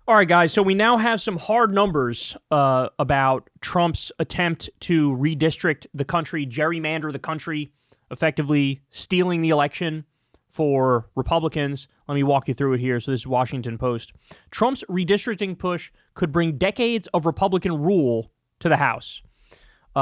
All right, guys, so we now have some hard numbers about Trump's attempt to redistrict the country, gerrymander the country, effectively stealing the election for Republicans. Let me walk you through it here. So this is Washington Post. Trump's redistricting push could bring decades of Republican rule to the House.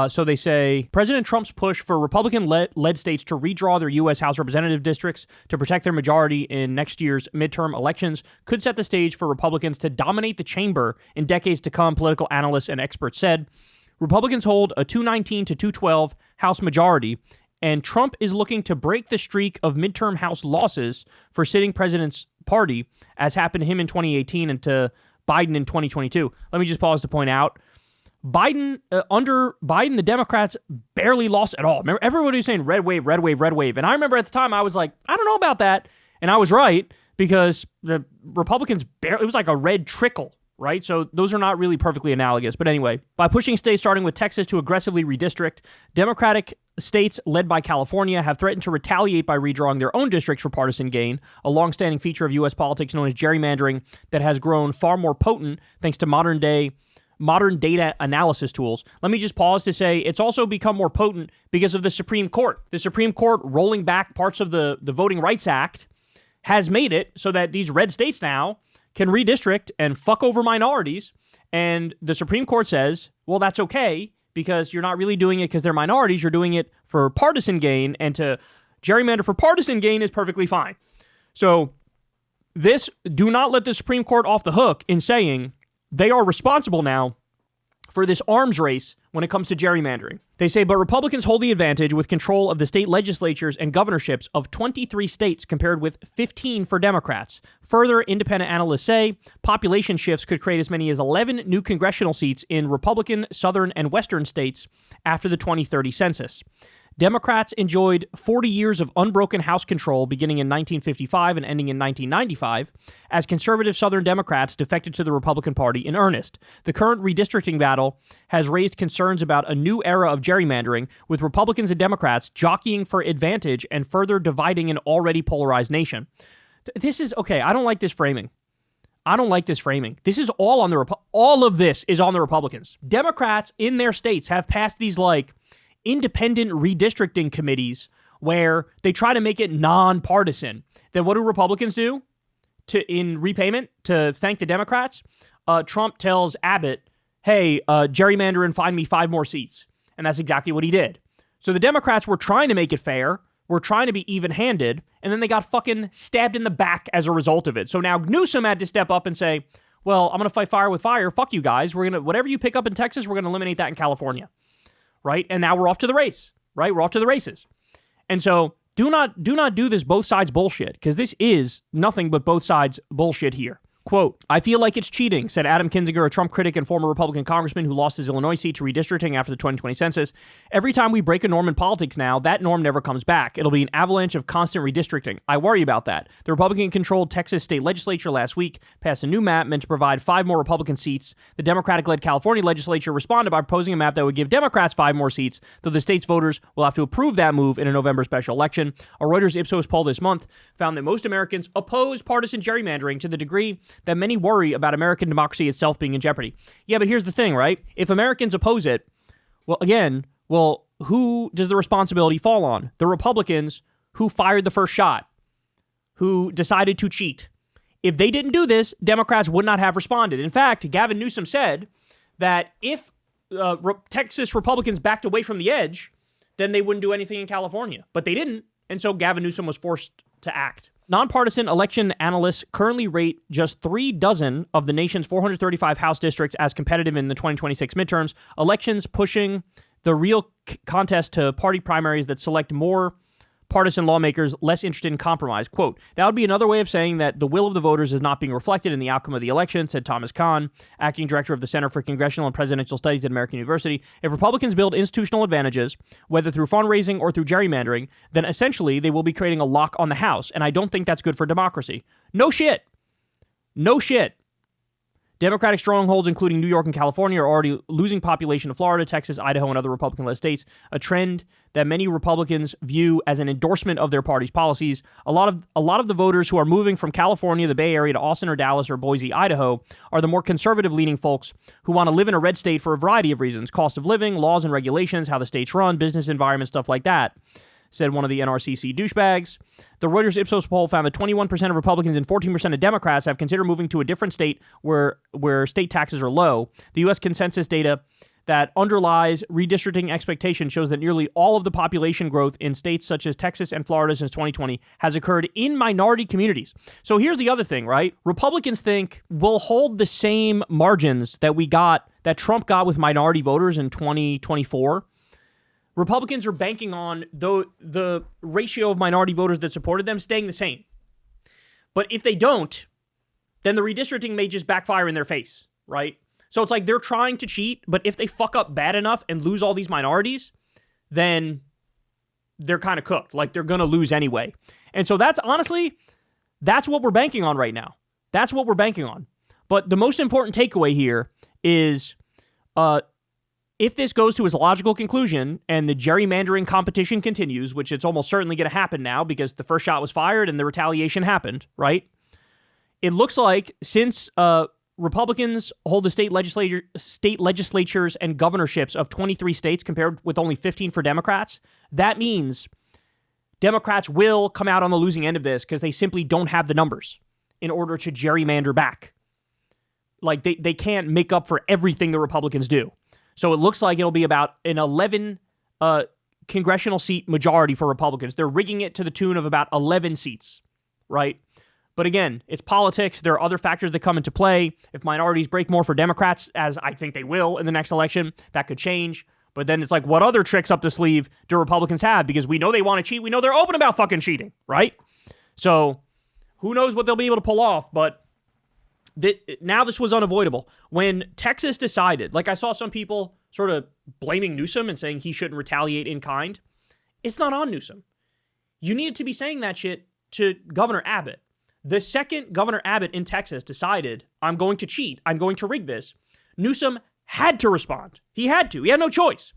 So they say President Trump's push for Republican-led states to redraw their U.S. House representative districts to protect their majority in next year's midterm elections could set the stage for Republicans to dominate the chamber in decades to come, political analysts and experts said. Republicans hold a 219 to 212 House majority, and Trump is looking to break the streak of midterm House losses for sitting president's party, as happened to him in 2018 and to Biden in 2022. Let me just pause to point out, under Biden, the Democrats barely lost at all. Remember, everybody was saying red wave, red wave, red wave. And I remember at the time I was like, I don't know about that. And I was right, because the Republicans it was like a red trickle, right? So those are not really perfectly analogous. But anyway, by pushing states starting with Texas to aggressively redistrict, Democratic states led by California have threatened to retaliate by redrawing their own districts for partisan gain, a longstanding feature of U.S. politics known as gerrymandering that has grown far more potent thanks to modern data analysis tools. Let me just pause to say it's also become more potent because of the Supreme Court. The Supreme Court rolling back parts of the Voting Rights Act has made it so that these red states now can redistrict and fuck over minorities. And the Supreme Court says, well, that's okay, because you're not really doing it because they're minorities. You're doing it for partisan gain, and to gerrymander for partisan gain is perfectly fine. So do not let the Supreme Court off the hook in saying they are responsible now for this arms race when it comes to gerrymandering. They say, but Republicans hold the advantage with control of the state legislatures and governorships of 23 states compared with 15 for Democrats. Further, independent analysts say population shifts could create as many as 11 new congressional seats in Republican, southern, and western states after the 2030 census. Democrats enjoyed 40 years of unbroken House control beginning in 1955 and ending in 1995, as conservative Southern Democrats defected to the Republican Party in earnest. The current redistricting battle has raised concerns about a new era of gerrymandering, with Republicans and Democrats jockeying for advantage and further dividing an already polarized nation. This is, okay, I don't like this framing. This is all on all of this is on the Republicans. Democrats in their states have passed these, independent redistricting committees where they try to make it nonpartisan. Then what do Republicans do in repayment to thank the Democrats? Trump tells Abbott, hey, gerrymander and find me 5 more seats. And that's exactly what he did. So the Democrats were trying to make it fair, were trying to be even-handed, and then they got fucking stabbed in the back as a result of it. So now Newsom had to step up and say, well, I'm going to fight fire with fire. Fuck you guys. Whatever you pick up in Texas, we're going to eliminate that in California. Right? And now we're off to the race, right? We're off to the races. And so do not do this both sides bullshit, because this is nothing but both sides bullshit here. Quote, I feel like it's cheating, said Adam Kinzinger, a Trump critic and former Republican congressman who lost his Illinois seat to redistricting after the 2020 census. Every time we break a norm in politics now, that norm never comes back. It'll be an avalanche of constant redistricting. I worry about that. The Republican-controlled Texas state legislature last week passed a new map meant to provide 5 more Republican seats. The Democratic-led California legislature responded by proposing a map that would give Democrats 5 more seats, though the state's voters will have to approve that move in a November special election. A Reuters Ipsos poll this month found that most Americans oppose partisan gerrymandering to the degree that many worry about American democracy itself being in jeopardy. Yeah, but here's the thing, right? If Americans oppose it, who does the responsibility fall on? The Republicans who fired the first shot, who decided to cheat. If they didn't do this, Democrats would not have responded. In fact, Gavin Newsom said that if Texas Republicans backed away from the edge, then they wouldn't do anything in California. But they didn't, and so Gavin Newsom was forced to act. Nonpartisan election analysts currently rate just 3 dozen of the nation's 435 House districts as competitive in the 2026 midterms, elections pushing the real contest to party primaries that select more partisan lawmakers less interested in compromise. Quote, that would be another way of saying that the will of the voters is not being reflected in the outcome of the election, said Thomas Kahn, acting director of the Center for Congressional and Presidential Studies at American University. If Republicans build institutional advantages, whether through fundraising or through gerrymandering, then essentially they will be creating a lock on the House, and I don't think that's good for democracy. No shit. Democratic strongholds, including New York and California, are already losing population to Florida, Texas, Idaho, and other Republican-led states, a trend that many Republicans view as an endorsement of their party's policies. A lot of the voters who are moving from California, the Bay Area, to Austin or Dallas or Boise, Idaho, are the more conservative-leaning folks who want to live in a red state for a variety of reasons: cost of living, laws and regulations, how the state's run, business environment, stuff like that, said one of the NRCC douchebags. The Reuters Ipsos poll found that 21% of Republicans and 14% of Democrats have considered moving to a different state where state taxes are low. The U.S. Consensus data that underlies redistricting expectations shows that nearly all of the population growth in states such as Texas and Florida since 2020 has occurred in minority communities. So here's the other thing, right? Republicans think we'll hold the same margins that Trump got with minority voters in 2024. Republicans are banking on the ratio of minority voters that supported them staying the same. But if they don't, then the redistricting may just backfire in their face, right? So it's like they're trying to cheat, but if they fuck up bad enough and lose all these minorities, then they're kind of cooked. Like, they're going to lose anyway. And so that's what we're banking on right now. That's what we're banking on. But the most important takeaway here is if this goes to its logical conclusion and the gerrymandering competition continues, which it's almost certainly going to happen now because the first shot was fired and the retaliation happened, right? It looks like since Republicans hold the state legislatures and governorships of 23 states compared with only 15 for Democrats, that means Democrats will come out on the losing end of this because they simply don't have the numbers in order to gerrymander back. Like, they can't make up for everything the Republicans do. So it looks like it'll be about an 11 congressional seat majority for Republicans. They're rigging it to the tune of about 11 seats, right? But again, it's politics. There are other factors that come into play. If minorities break more for Democrats, as I think they will in the next election, that could change. But then it's like, what other tricks up the sleeve do Republicans have? Because we know they want to cheat. We know they're open about fucking cheating, right? So who knows what they'll be able to pull off, but now this was unavoidable. When Texas decided, like I saw some people sort of blaming Newsom and saying he shouldn't retaliate in kind. It's not on Newsom. You needed to be saying that shit to Governor Abbott. The second Governor Abbott in Texas decided, I'm going to cheat, I'm going to rig this, Newsom had to respond. He had to. He had no choice.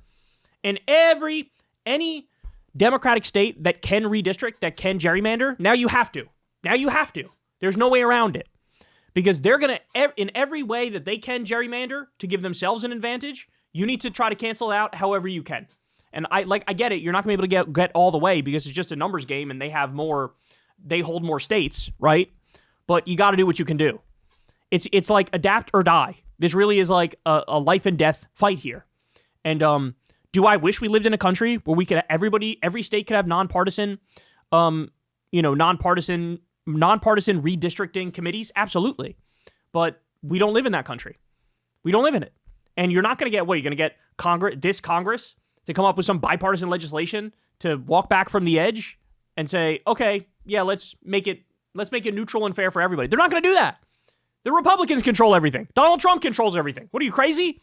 And any Democratic state that can redistrict, that can gerrymander, now you have to. Now you have to. There's no way around it. Because they're going to, in every way that they can gerrymander to give themselves an advantage, you need to try to cancel it out however you can. And I get it. You're not going to be able to get all the way because it's just a numbers game and they hold more states, right? But you got to do what you can do. It's like adapt or die. This really is like a life and death fight here. And do I wish we lived in a country where we could, every state could have nonpartisan redistricting committees? Absolutely. But we don't live in that country. We don't live in it. And you're not going to get, you're going to get Congress to come up with some bipartisan legislation to walk back from the edge and say, okay, yeah, let's make it neutral and fair for everybody. They're not going to do that. The Republicans control everything. Donald Trump controls everything. What are you, crazy?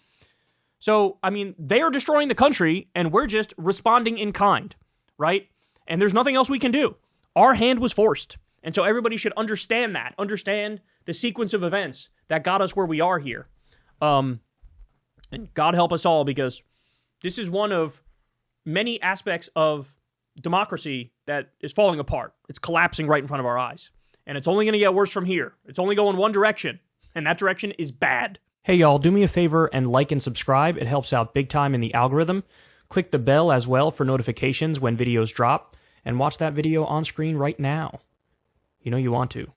So, I mean, they are destroying the country and we're just responding in kind, right? And there's nothing else we can do. Our hand was forced. And so everybody should understand the sequence of events that got us where we are here. And God help us all, because this is one of many aspects of democracy that is falling apart. It's collapsing right in front of our eyes. And it's only going to get worse from here. It's only going one direction, and that direction is bad. Hey, y'all, do me a favor and like and subscribe. It helps out big time in the algorithm. Click the bell as well for notifications when videos drop, and watch that video on screen right now. You know you want to.